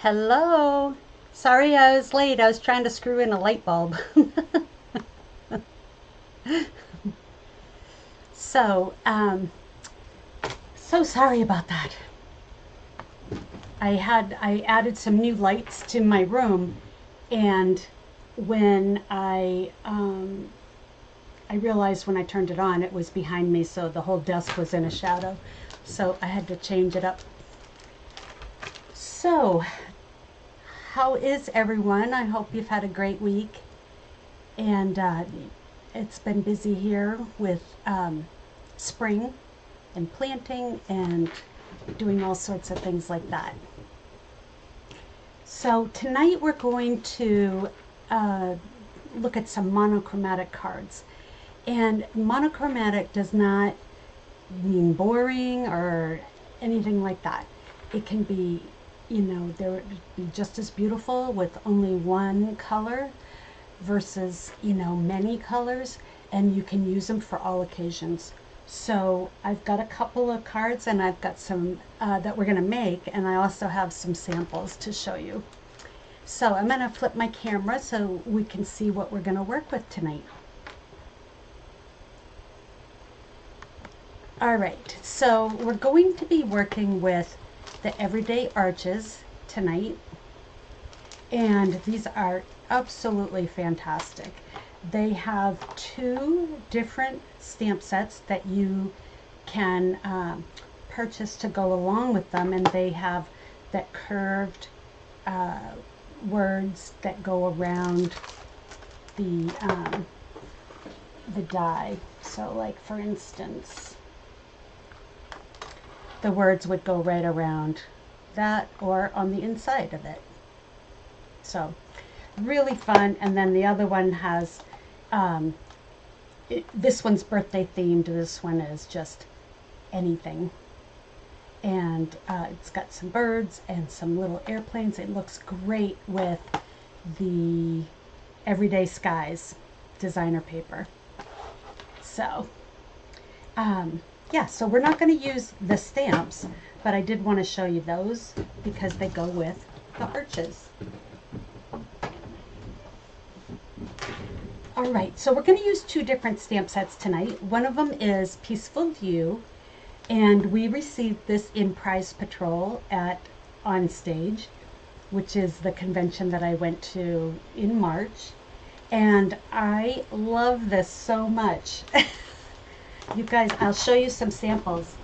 Hello. Sorry I was late. I was trying to screw in a light bulb. So, so sorry about that. I added some new lights to my room, and when I realized when I turned it on, it was behind me, so the whole desk was in a shadow. So I had to change it up. So, how is everyone? I hope you've had a great week. And it's been busy here with spring and planting and doing all sorts of things like that. So tonight we're going to look at some monochromatic cards. And monochromatic does not mean boring or anything like that. It can be, you know, they'll be just as beautiful with only one color versus, you know, many colors, and you can use them for all occasions. So I've got a couple of cards, and I've got some that we're going to make, and I also have some samples to show you. So I'm going to flip my camera so we can see what we're going to work with tonight. All right, so we're going to be working with the everyday arches tonight, and these are absolutely fantastic. They have two different stamp sets that you can purchase to go along with them, and they have that curved words that go around the die. So like for instance, the words would go right around that or on the inside of it. So really fun. And then the other one has this one's birthday themed. This one is just anything, and it's got some birds and some little airplanes. It looks great with the Everyday Skies designer paper. So yeah, so we're not going to use the stamps, but I did want to show you those because they go with the arches. All right, so we're going to use two different stamp sets tonight. One of them is Peaceful View, and we received this in Prize Patrol at Onstage, which is the convention that I went to in March, and I love this so much. You guys, I'll show you some samples.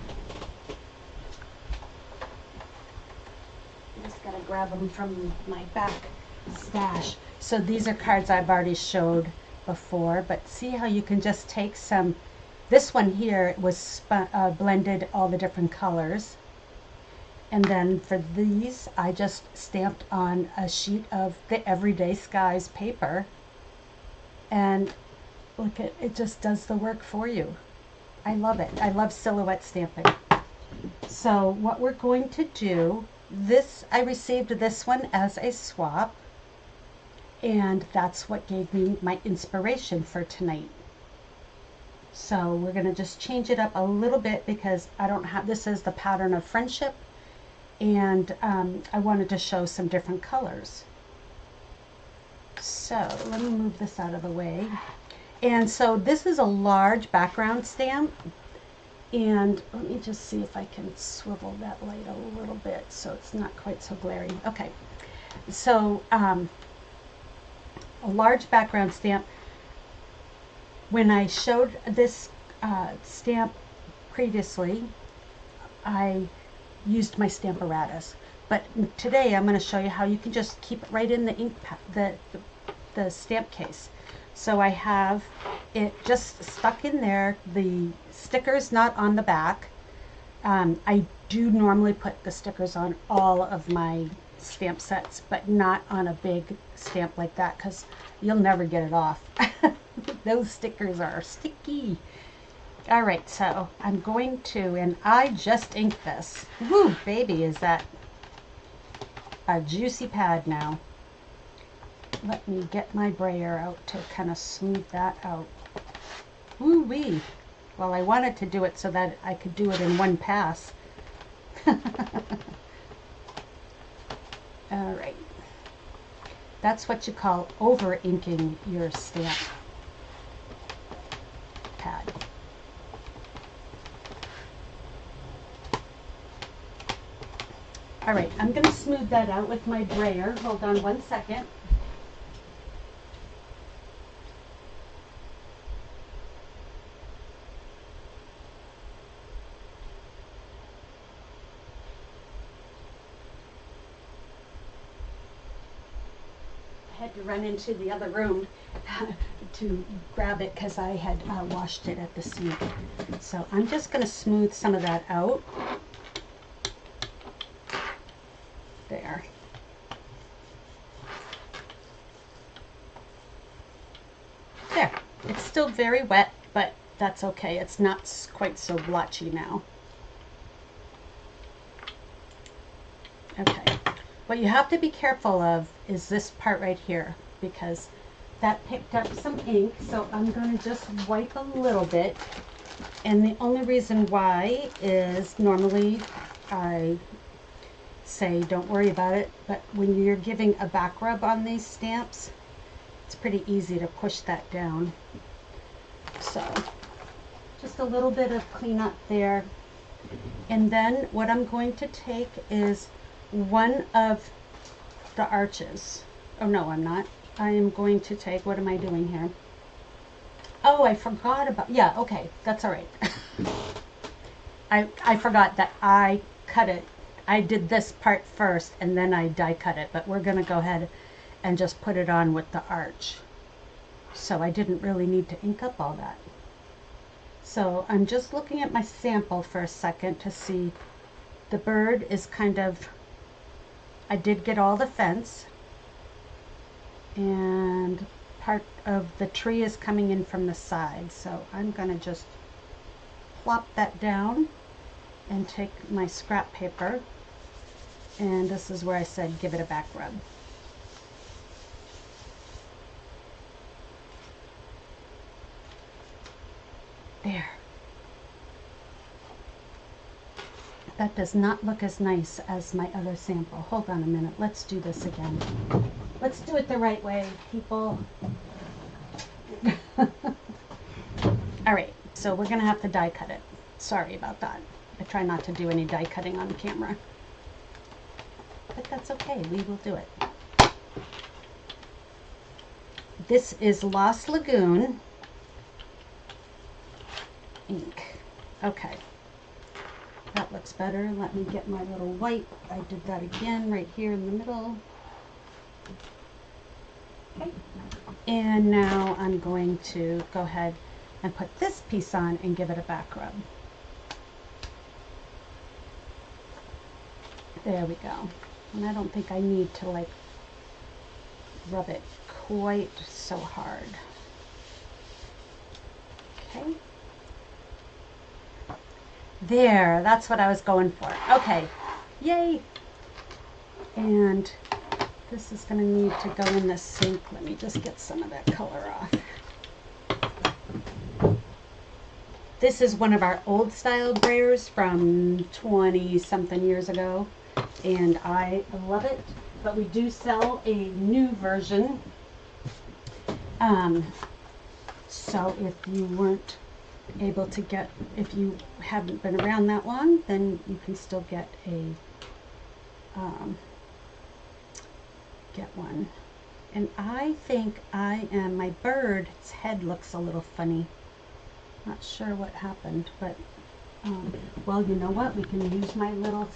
I just gotta grab them from my back stash. So these are cards I've already showed before, but see how you can just take some. This one here was blended all the different colors, and then for these I just stamped on a sheet of the Everyday Skies paper, and look at it, just does the work for you. I love it. I love silhouette stamping. So what we're going to do, this, I received this one as a swap, and that's what gave me my inspiration for tonight. So we're going to just change it up a little bit because I don't have, this is the pattern of friendship, and I wanted to show some different colors. So let me move this out of the way. And so this is a large background stamp, and let me just see if I can swivel that light a little bit so it's not quite so glaring. Okay, so a large background stamp. When I showed this stamp previously, I used my Stamparatus, but today I'm going to show you how you can just keep it right in the ink the stamp case. So I have it just stuck in there. The sticker's not on the back. I do normally put the stickers on all of my stamp sets, but not on a big stamp like that because you'll never get it off. Those stickers are sticky. All right, so I'm going to, and I just inked this. Woo, baby, is that a juicy pad now. Let me get my brayer out to kind of smooth that out. Woo-wee. Well, I wanted to do it so that I could do it in one pass. All right. That's what you call over inking your stamp pad. All right, I'm going to smooth that out with my brayer. Hold on one second. I had to run into the other room to grab it because I had washed it at the sink. So I'm just going to smooth some of that out. There. There. It's still very wet, but that's okay. It's not quite so blotchy now. Okay. What you have to be careful of is this part right here, because that picked up some ink, so I'm going to just wipe a little bit. And the only reason why is normally I say don't worry about it, but when you're giving a back rub on these stamps, it's pretty easy to push that down. So just a little bit of cleanup there. And then what I'm going to take is one of the arches. Oh no, I'm not. I am going to take, what am I doing here? Oh, I forgot about, yeah, okay, that's all right. I forgot that I cut it. I did this part first and then I die cut it, but we're going to go ahead and just put it on with the arch. So I didn't really need to ink up all that. So I'm just looking at my sample for a second to see the bird is kind of, I did get all the fence, and part of the tree is coming in from the side. So I'm going to just plop that down and take my scrap paper, and this is where I said give it a back rub. There. That does not look as nice as my other sample. Hold on a minute. Let's do this again. Let's do it the right way, people. All right, so we're going to have to die cut it. Sorry about that. I try not to do any die cutting on camera. But that's okay. We will do it. This is Lost Lagoon ink. Okay. That looks better. Let me get my little white. I did that again right here in the middle. Okay. And now I'm going to go ahead and put this piece on and give it a back rub. There we go. And I don't think I need to like rub it quite so hard. Okay. There, that's what I was going for. Okay, yay! And this is going to need to go in the sink. Let me just get some of that color off. This is one of our old style brayers from 20-something years ago, and I love it. But we do sell a new version. So if you weren't able to get, if you haven't been around that long, then you can still get a get one. And I think I am, my bird's head looks a little funny. Not sure what happened, but well, you know what, we can use my little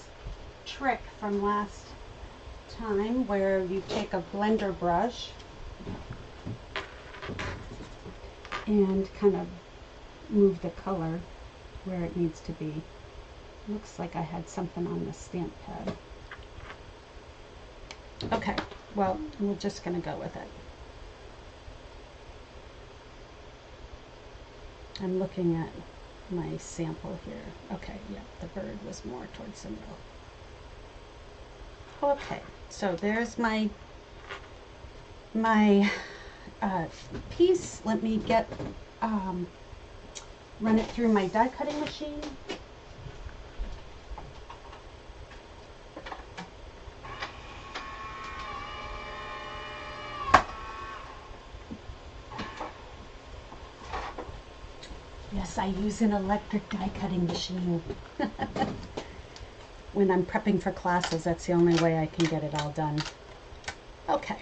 trick from last time where you take a blender brush and kind of move the color where it needs to be. Looks like I had something on the stamp pad. Okay, well, we're just going to go with it. I'm looking at my sample here. Okay, yeah, the bird was more towards the middle. Okay, so there's my piece. Let me get run it through my die cutting machine. I use an electric die cutting machine. When I'm prepping for classes, that's the only way I can get it all done. Okay,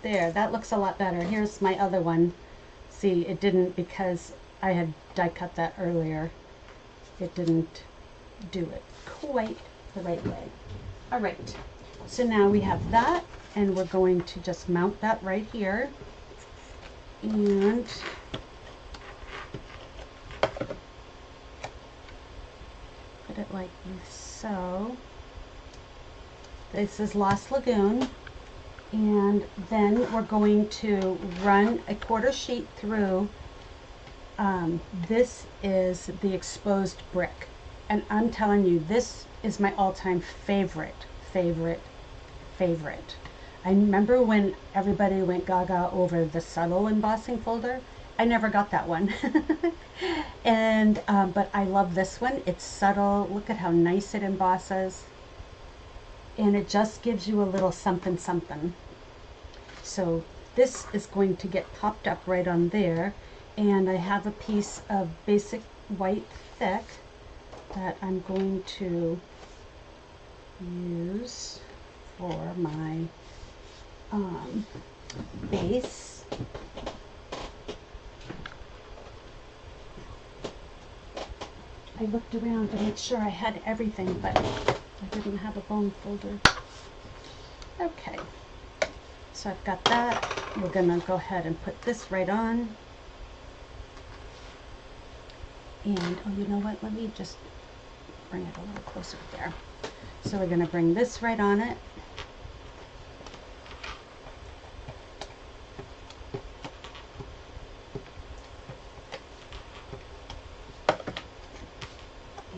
there, that looks a lot better. Here's my other one. See, it didn't, because I had die cut that earlier. It didn't do it quite the right way. All right, so now we have that, and we're going to just mount that right here. And put it like so. This is Lost Lagoon, and then we're going to run a quarter sheet through. This is the exposed brick, and I'm telling you, this is my all-time favorite. I remember when everybody went gaga over the subtle embossing folder. I never got that one. And but I love this one. It's subtle. Look at how nice it embosses, and it just gives you a little something something. So this is going to get popped up right on there, and I have a piece of basic white thick that I'm going to use for my base. I looked around to make sure I had everything, but I didn't have a bone folder. Okay, so I've got that. We're gonna go ahead and put this right on. And, oh, you know what? Let me just bring it a little closer there. So we're gonna bring this right on it.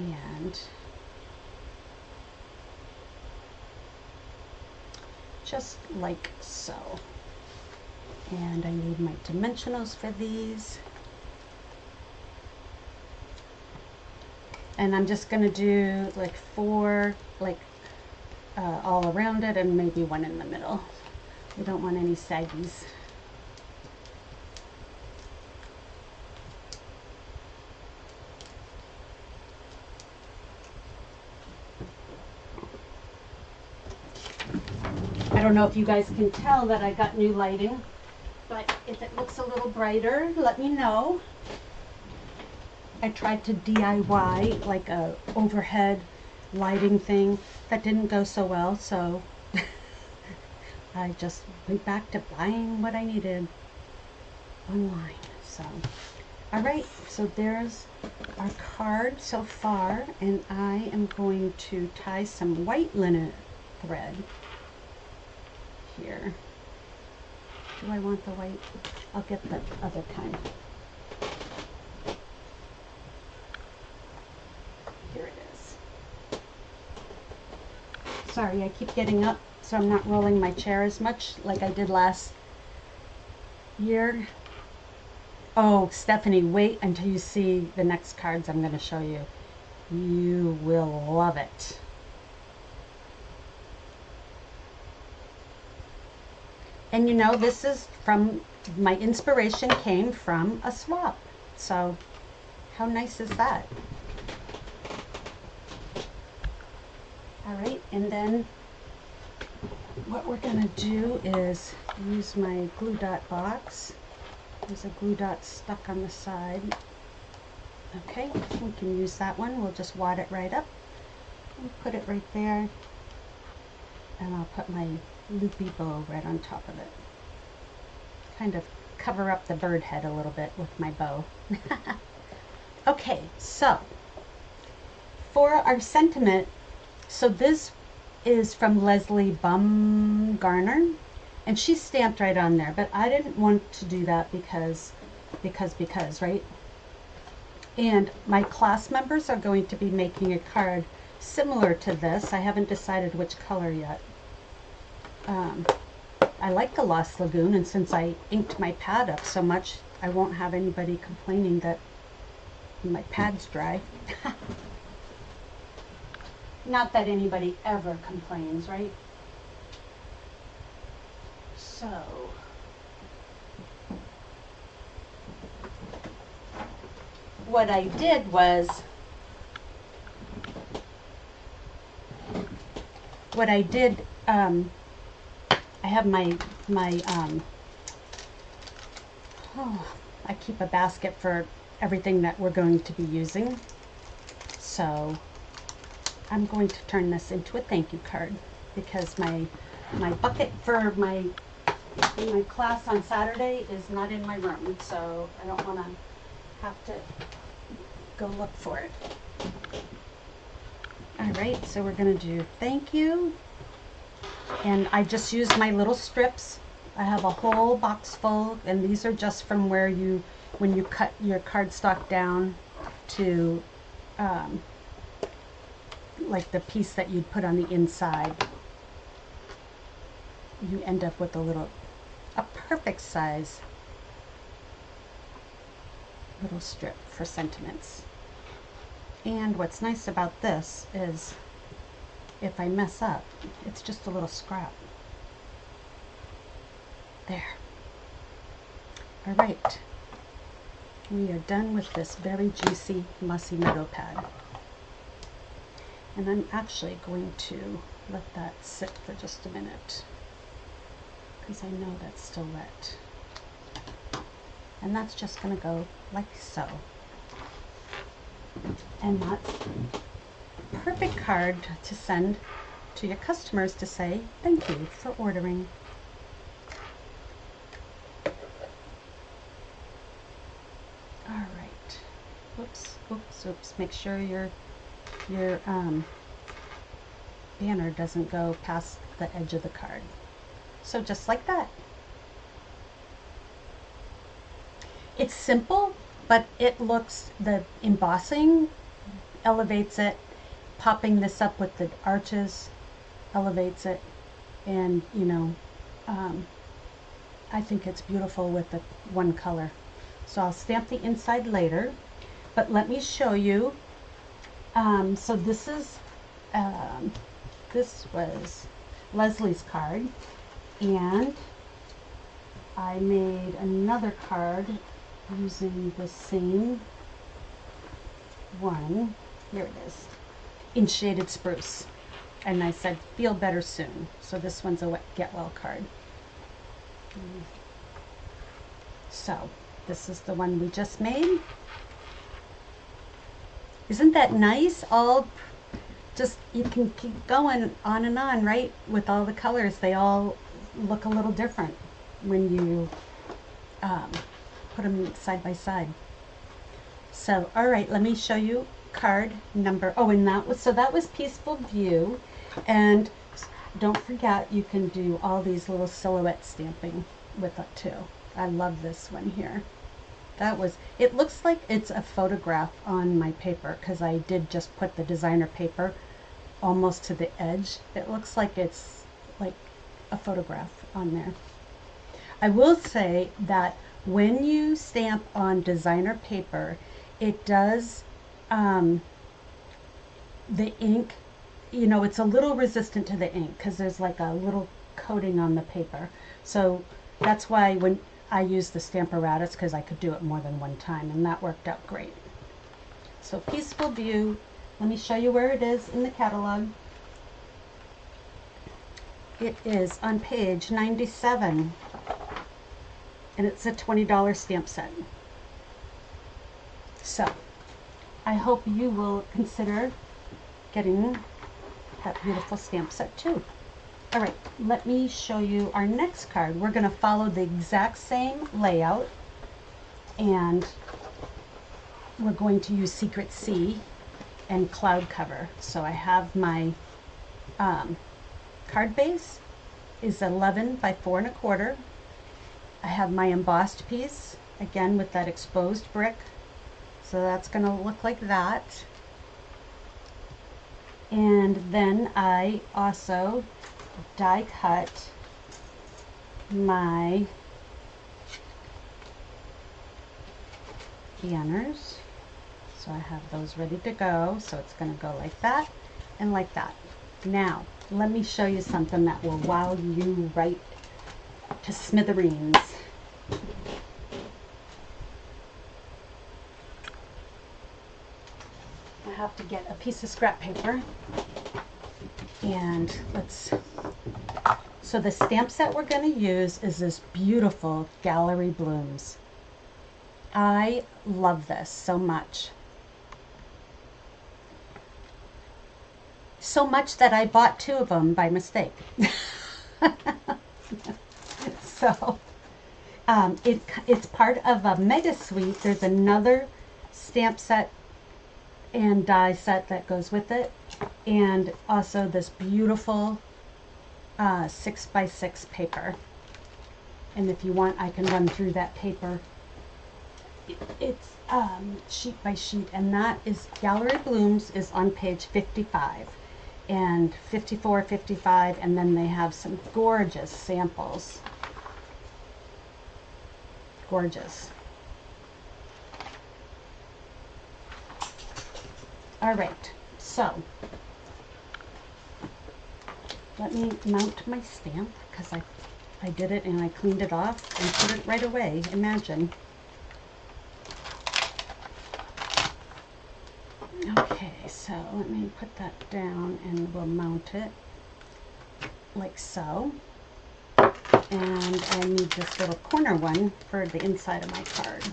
And just like so. And I need my dimensionals for these. And I'm just going to do like 4 all around it, and maybe 1 in the middle. We don't want any saggies. I don't know if you guys can tell that I got new lighting, but if it looks a little brighter, let me know. I tried to DIY like a overhead lighting thing. That didn't go so well, so I just went back to buying what I needed online. So, all right, so there's our card so far, and I am going to tie some white linen thread here. Do I want the white? I'll get the other kind. Here it is. Sorry, I keep getting up so I'm not rolling my chair as much like I did last year. Oh, Stephanie, wait until you see the next cards I'm going to show you. You will love it. And you know, this is from, my inspiration came from a swap. So how nice is that? All right, and then what we're gonna do is use my glue dot box. There's a glue dot stuck on the side. Okay, we can use that one. We'll just wad it right up and put it right there. And I'll put my loopy bow right on top of it. Kind of cover up the bird head a little bit with my bow. Okay, so for our sentiment, so this is from Leslie Bumgarner, and she's stamped right on there, but I didn't want to do that because, right? And my class members are going to be making a card similar to this. I haven't decided which color yet. I like the Lost Lagoon, and since I inked my pad up so much, I won't have anybody complaining that my pad's dry. Not that anybody ever complains, right? So, what I did was, I have I keep a basket for everything that we're going to be using. So I'm going to turn this into a thank you card because my bucket for my class on Saturday is not in my room, so I don't want to have to go look for it. All right, so we're going to do thank you, and I just used my little strips. I have a whole box full, and these are just from where when you cut your cardstock down to like the piece that you'd put on the inside, you end up with a perfect size little strip for sentiments. And what's nice about this is if I mess up, it's just a little scrap. There. All right. We are done with this very juicy, mossy meadow pad. And I'm actually going to let that sit for just a minute because I know that's still wet. And that's just going to go like so. And that's a perfect card to send to your customers to say thank you for ordering. All right. Oops, oops, oops. Make sure your banner doesn't go past the edge of the card. So just like that. It's simple, but it looks, the embossing elevates it. Popping this up with the arches elevates it. And, you know, I think it's beautiful with the one color. So I'll stamp the inside later, but let me show you. So this is, this was Leslie's card, and I made another card using the same one. Here it is, in shaded spruce. And I said, feel better soon. So this one's a get well card. So this is the one we just made. Isn't that nice? All just, you can keep going on and on, right? With all the colors, they all look a little different when you put them side by side. So, all right, let me show you card number, oh, and that was Peaceful View. And don't forget, you can do all these little silhouette stamping with it too. I love this one here. It looks like it's a photograph on my paper because I did just put the designer paper almost to the edge. It looks like it's like a photograph on there. I will say that when you stamp on designer paper, it does, the ink, you know, it's a little resistant to the ink because there's like a little coating on the paper. So that's why when I used the Stamparatus, because I could do it more than one time, and that worked out great. So Peaceful View, let me show you where it is in the catalog. It is on page 97, and it's a $20 stamp set. So I hope you will consider getting that beautiful stamp set too. All right, let me show you our next card. We're going to follow the exact same layout, and we're going to use Secret Sea and Cloud Cover. So I have my card base is 11 by 4 1/4. I have my embossed piece, again with that exposed brick. So that's going to look like that. And then I also die cut my banners. So I have those ready to go. So it's going to go like that and like that. Now, let me show you something that will wow you right to smithereens. I have to get a piece of scrap paper, and so the stamp set we're going to use is this beautiful Gallery Blooms. I love this so much. So much that I bought 2 of them by mistake. So it's part of a mega suite. There's another stamp set and die set that goes with it, and also this beautiful 6x6 paper. And if you want, I can run through that paper. It's sheet by sheet, and that is Gallery Blooms is on page 55 and 54, 55, and then they have some gorgeous samples. Gorgeous. All right, so let me mount my stamp, because I did it and I cleaned it off and put it right away. Imagine. Okay, so let me put that down and we'll mount it like so. And I need this little corner one for the inside of my card.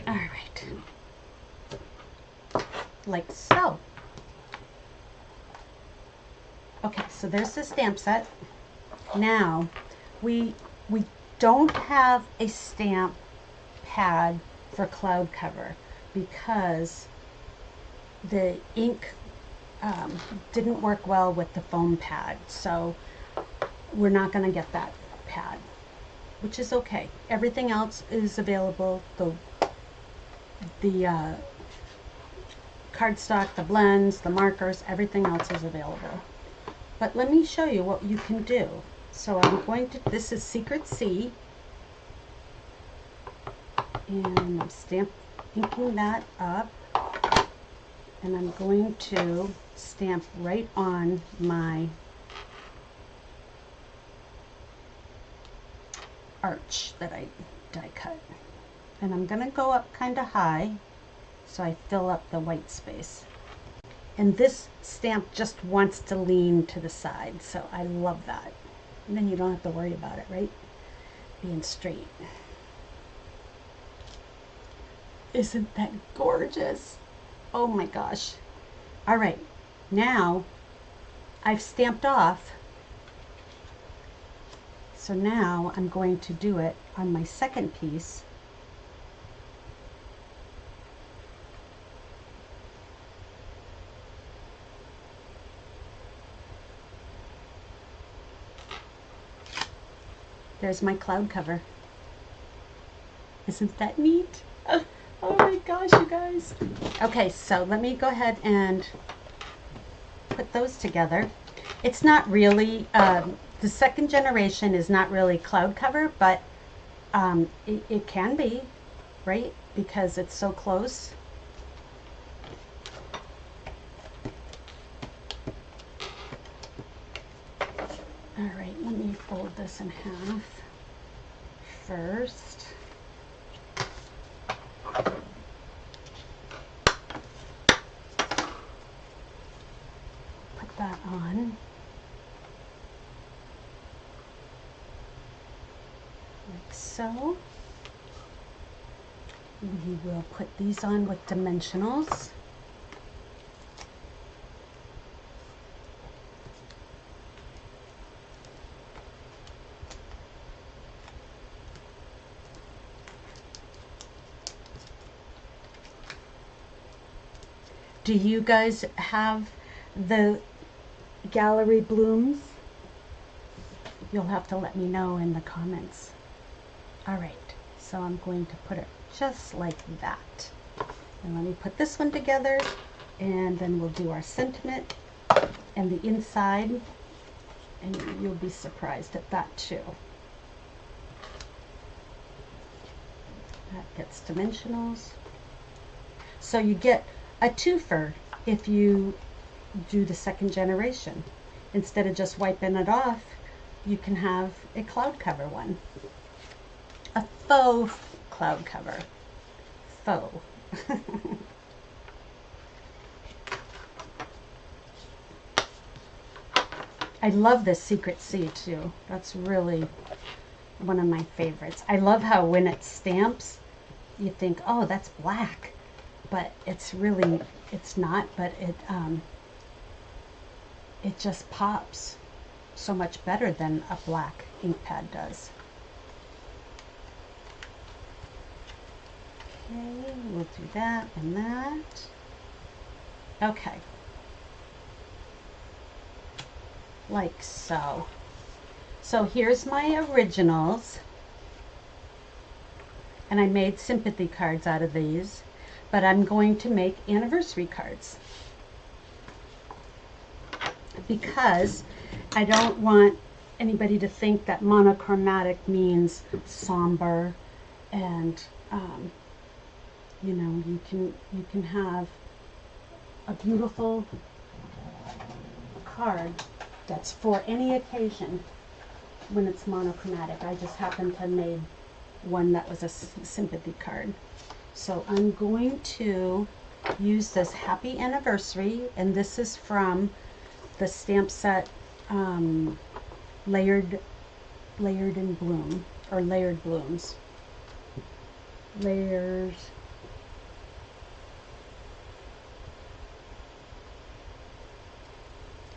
All right, like so. Okay, so there's the stamp set. Now we don't have a stamp pad for cloud cover because the ink didn't work well with the foam pad, so we're not going to get that pad, which is okay. Everything else is available. The cardstock, the blends, the markers, everything else is available. But let me show you what you can do. So I'm going to, this is Secret C, and I'm inking that up, and I'm going to stamp right on my arch that I die cut. And I'm going to go up kind of high so I fill up the white space. And this stamp just wants to lean to the side, so I love that. And then you don't have to worry about it, right? Being straight. Isn't that gorgeous? Oh my gosh. All right, now I've stamped off. So now I'm going to do it on my second piece. There's my cloud cover. Isn't that neat? Oh my gosh, you guys. Okay, so let me go ahead and put those together. It's not really, the second generation is not really cloud cover, but it can be, right? Because it's so close. All right, let me fold this in half first. Put that on. Like so. We will put these on with dimensionals. Do you guys have the Gallery Blooms? You'll have to let me know in the comments. All right, so I'm going to put it just like that. And let me put this one together, and then we'll do our sentiment and the inside, and you'll be surprised at that too. That gets dimensionals. So you get a twofer if you do the second generation. Instead of just wiping it off, you can have a cloud cover one. faux cloud cover. Faux. I love this Secret Sea too. That's really one of my favorites. I love how when it stamps, you think, oh, that's black, but it's really, it's not, but it just pops so much better than a black ink pad does. Okay, we'll do that and that. Okay. Like so. So here's my originals. And I made sympathy cards out of these, but I'm going to make anniversary cards because I don't want anybody to think that monochromatic means somber, and you know, you can have a beautiful card that's for any occasion when it's monochromatic. I just happened to have made one that was a sympathy card. So I'm going to use this Happy Anniversary, and this is from the stamp set Layered in Bloom, or Layered Blooms.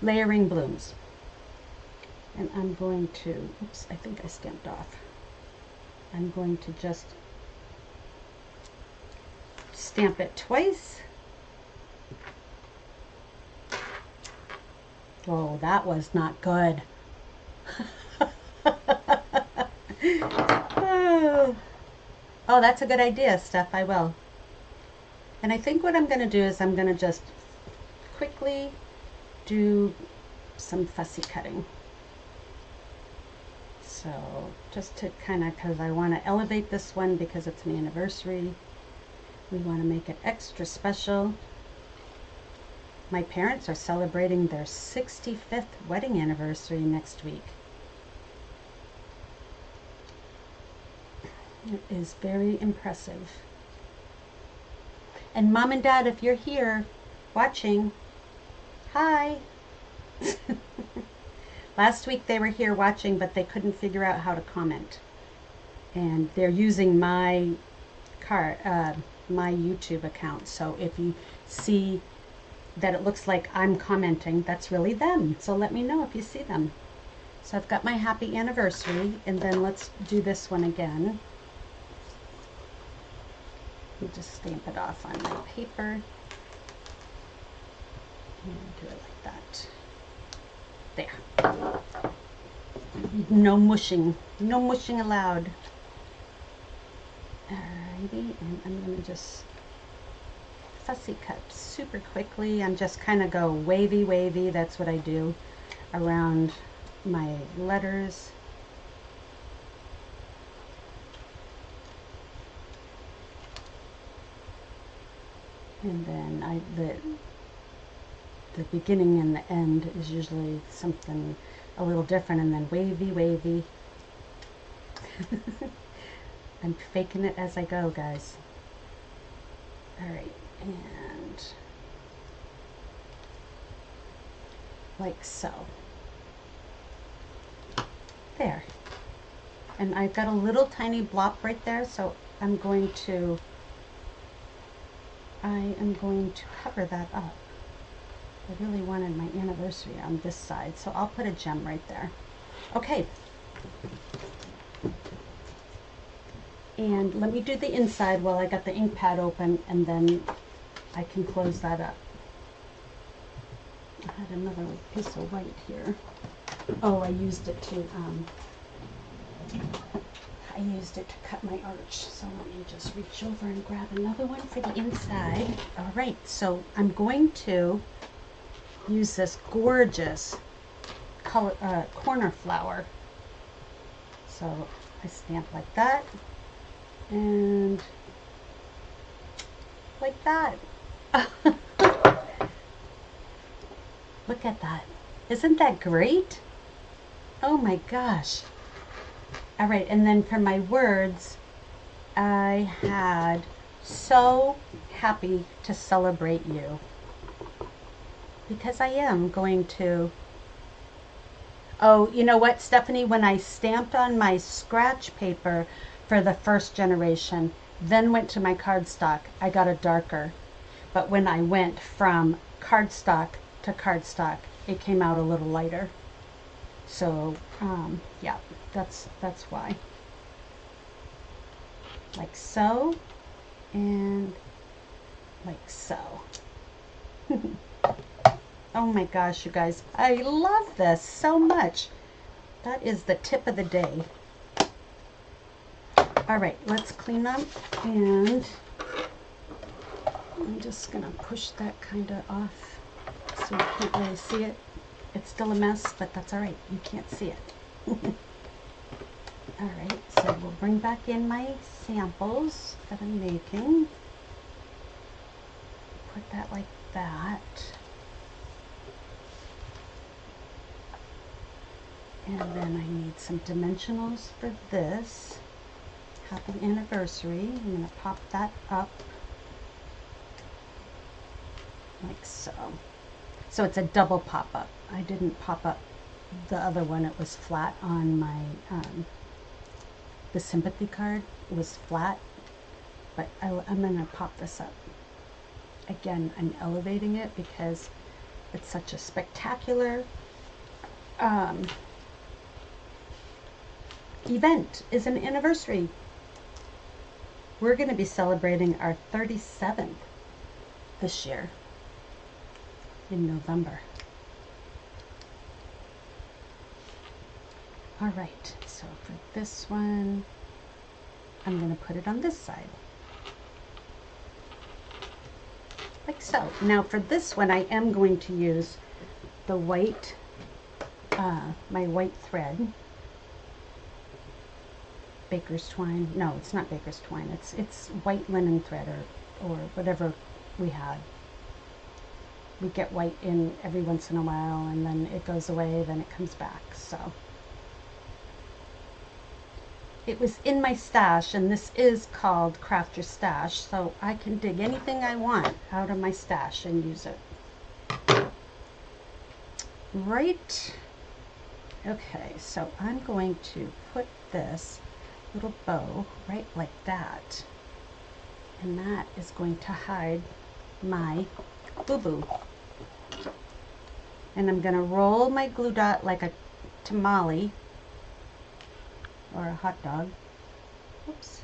Layering Blooms. And I'm going to, oops, I think I stamped off. I'm going to just stamp it twice. Oh, that was not good. Oh, that's a good idea, Steph. I will. And I think what I'm going to do is I'm going to just quickly do some fussy cutting. So just to kind of, because I want to elevate this one because it's an anniversary. We want to make it extra special. My parents are celebrating their 65th wedding anniversary next week. It is very impressive. And Mom and Dad, if you're here watching, hi. Last week they were here watching, but they couldn't figure out how to comment. And they're using my my YouTube account. So if you see that it looks like I'm commenting, that's really them. So let me know if you see them. So I've got my Happy Anniversary, and then let's do this one again. You just stamp it off on my paper. And do it like that. There. No mushing. No mushing allowed. Alrighty, and I'm going to just fussy cut super quickly. I'm just kind of go wavy, wavy. That's what I do around my letters. And then the beginning and the end is usually something a little different, and then wavy, wavy. I'm faking it as I go, guys. Alright, and like so. There. And I've got a little tiny blop right there, so I am going to cover that up. I really wanted my anniversary on this side, so I'll put a gem right there. Okay. And let me do the inside while I got the ink pad open, and then I can close that up. I had another piece of white here. Oh, I used it to cut my arch. So let me just reach over and grab another one for the inside. All right, so I'm going to use this gorgeous color, corner flower. So I stamp like that and like that. Look at that. Isn't that great? Oh my gosh. All right, and then for my words, I had so happy to celebrate you, because I am going to. Oh, you know what, Stephanie? When I stamped on my scratch paper for the first generation, then went to my cardstock, I got a darker. But when I went from cardstock to cardstock, it came out a little lighter. So, yeah, that's why. Like so, and like so. Oh my gosh, you guys, I love this so much. That is the tip of the day. All right, let's clean up, and I'm just gonna push that kind of off so you can't really see it. It's still a mess, but that's all right. You can't see it. All right, so we'll bring back in my samples that I'm making. Put that like that. And then I need some dimensionals for this. Happy anniversary. I'm going to pop that up like so. So it's a double pop-up. I didn't pop up the other one. It was flat on my, the sympathy card. It was flat, but I'm going to pop this up. Again, I'm elevating it because it's such a spectacular event. Is an anniversary. We're going to be celebrating our 37th this year in November. All right, so for this one, I'm going to put it on this side. Like so. Now for this one, I am going to use the white, my white thread. Baker's twine. No, it's not baker's twine. It's white linen thread or whatever we had. We get white in every once in a while, and then it goes away, then it comes back. So it was in my stash, and this is called Craft Your Stash, so I can dig anything I want out of my stash and use it. Right? Okay, so I'm going to put this little bow right like that, and that is going to hide my boo-boo. And I'm going to roll my glue dot like a tamale or a hot dog. Oops.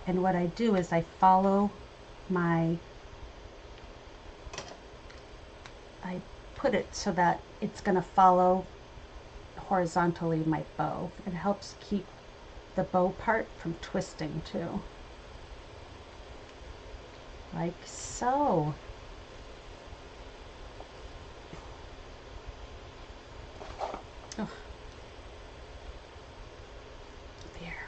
And what I do is I follow my, I put it so that it's going to follow horizontally my bow. It helps keep the bow part from twisting too. Like so. Oh. There.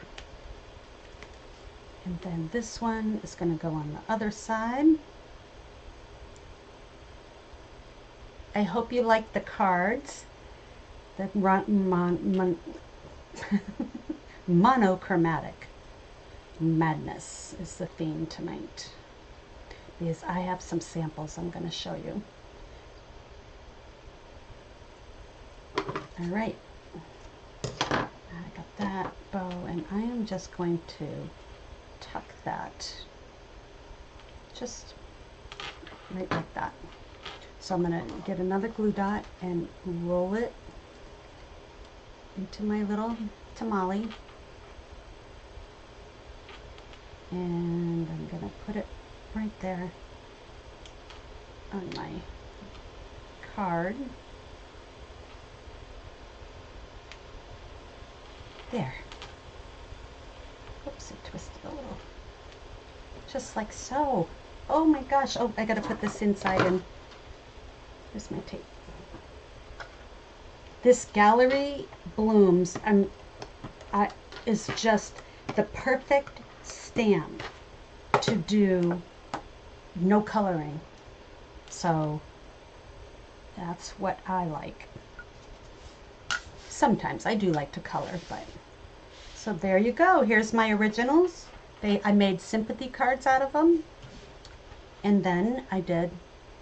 And then this one is going to go on the other side. I hope you like the cards. The monochromatic madness is the theme tonight, because I have some samples I'm going to show you. All right, I got that bow, and I am just going to tuck that just right like that. So I'm going to get another glue dot and roll it into my little tamale, and I'm going to put it right there on my card. There. Oops, it twisted a little. Just like so. Oh my gosh. Oh, I got to put this inside, and here's my tape. This Gallery Blooms is just the perfect stamp to do no coloring. So that's what I like. Sometimes I do like to color, but so there you go. Here's my originals. I made sympathy cards out of them, and then I did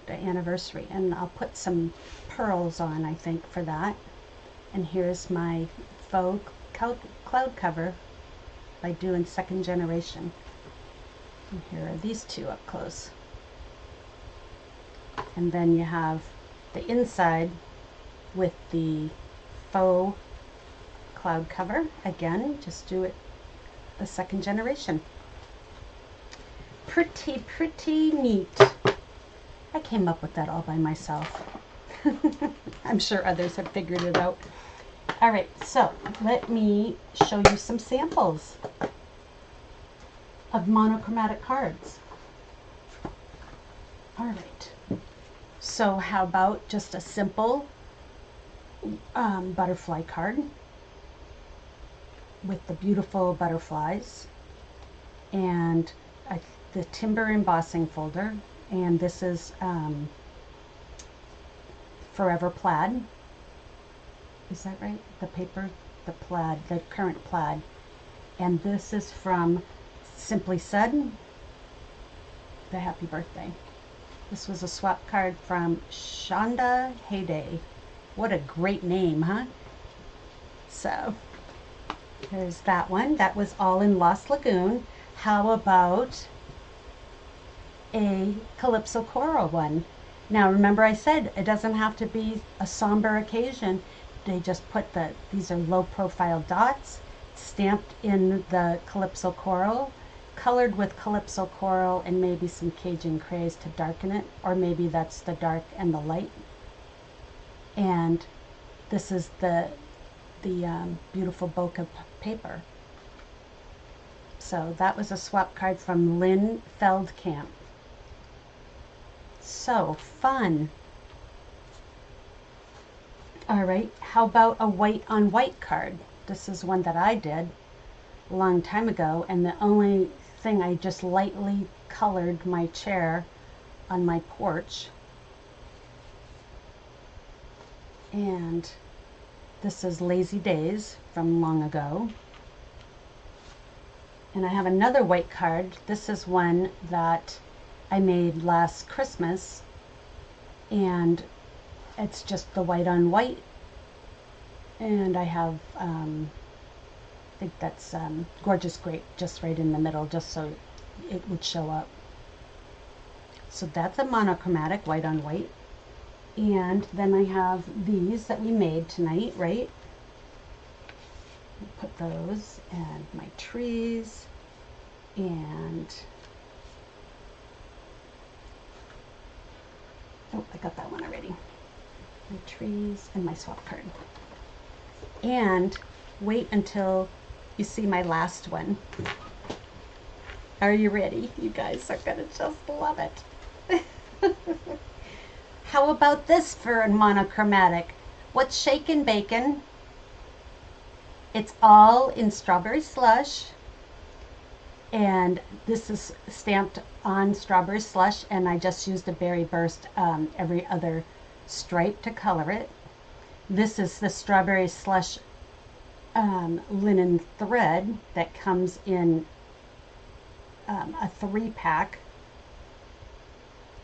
the anniversary, and I'll put some pearls on, I think, for that. And here's my faux cloud cover by doing second generation. And here are these two up close. And then you have the inside with the faux cloud cover. Again, just do it the second generation. Pretty, pretty neat. I came up with that all by myself. I'm sure others have figured it out. All right, so let me show you some samples of monochromatic cards. All right, so how about just a simple butterfly card with the beautiful butterflies and the timber embossing folder, and this is Forever Plaid. Is that right? The paper, the plaid, the current plaid. And this is from Simply Said, the happy birthday. This was a swap card from Shonda Heyday. What a great name, huh? So there's that one. That was all in Lost Lagoon. How about a Calypso Coral one? Now remember I said it doesn't have to be a somber occasion. They just put these are low profile dots stamped in the Calypso Coral, colored with Calypso Coral and maybe some Cajun craze to darken it, or maybe that's the dark and the light. And this is the beautiful bokeh paper. So that was a swap card from Lynn Feldkamp. So fun. All right, how about a white on white card? This is one that I did a long time ago, and the only thing, I just lightly colored my chair on my porch. And this is Lazy Days from long ago. And I have another white card. This is one that I made last Christmas, and it's just the white on white, and I have I think that's Gorgeous Grape just right in the middle, just so it would show up. So that's a monochromatic white on white. And then I have these that we made tonight, right? Put those, and my trees, and oh, I got that one already. My trees and my swap card. And wait until you see my last one. Are you ready? You guys are gonna just love it. How about this for a monochromatic? What's shakin' bacon? It's all in strawberry slush, and this is stamped on strawberry slush, and I just used a berry burst every other stripe to color it. This is the strawberry slush linen thread that comes in a 3-pack.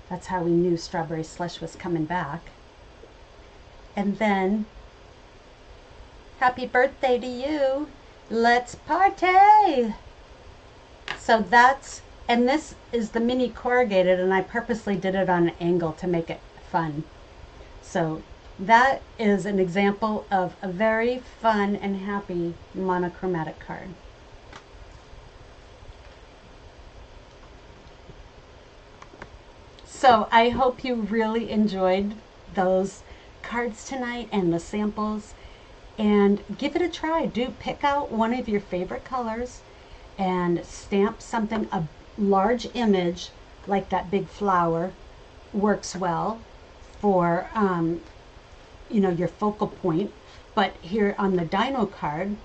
That's how we knew strawberry slush was coming back. And then happy birthday to you. Let's party. So that's, and this is the mini corrugated, and I purposely did it on an angle to make it fun. So that is an example of a very fun and happy monochromatic card. So I hope you really enjoyed those cards tonight and the samples, and give it a try. Do pick out one of your favorite colors and stamp something. A large image like that big flower works well for you know, your focal point. But here on the dino card,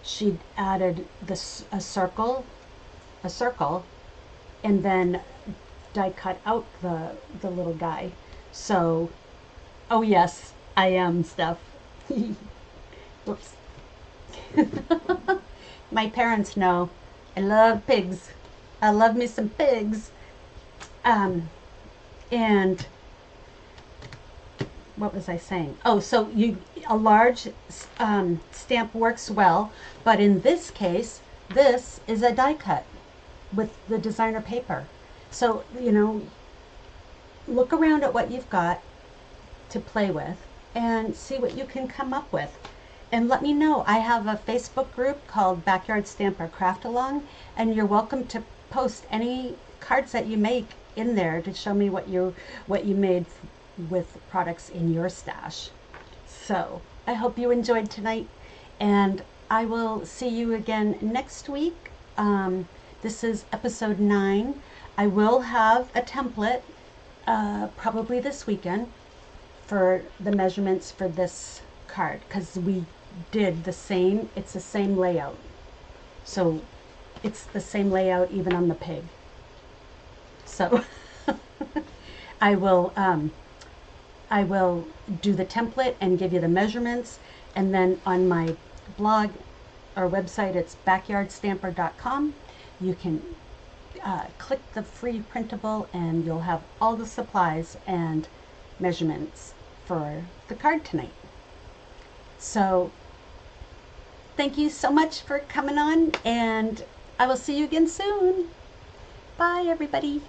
she added this a circle, and then die cut out the little guy. So, oh yes, I am stuff. Whoops. My parents know I love pigs. I love me some pigs. And what was I saying? Oh, so a large stamp works well, but in this case, this is a die cut with the designer paper. So, look around at what you've got to play with and see what you can come up with. And let me know. I have a Facebook group called Backyard Stamper Craft Along, and you're welcome to post any cards that you make in there to show me what you made with products in your stash. So I hope you enjoyed tonight, and I will see you again next week. This is episode 9. I will have a template probably this weekend for the measurements for this card, because we did it's the same layout. So it's the same layout even on the pig. So I will do the template and give you the measurements, and then on my blog or website, it's backyardstamper.com. You can click the free printable and you'll have all the supplies and measurements for the card tonight. So thank you so much for coming on, and I will see you again soon. Bye, everybody.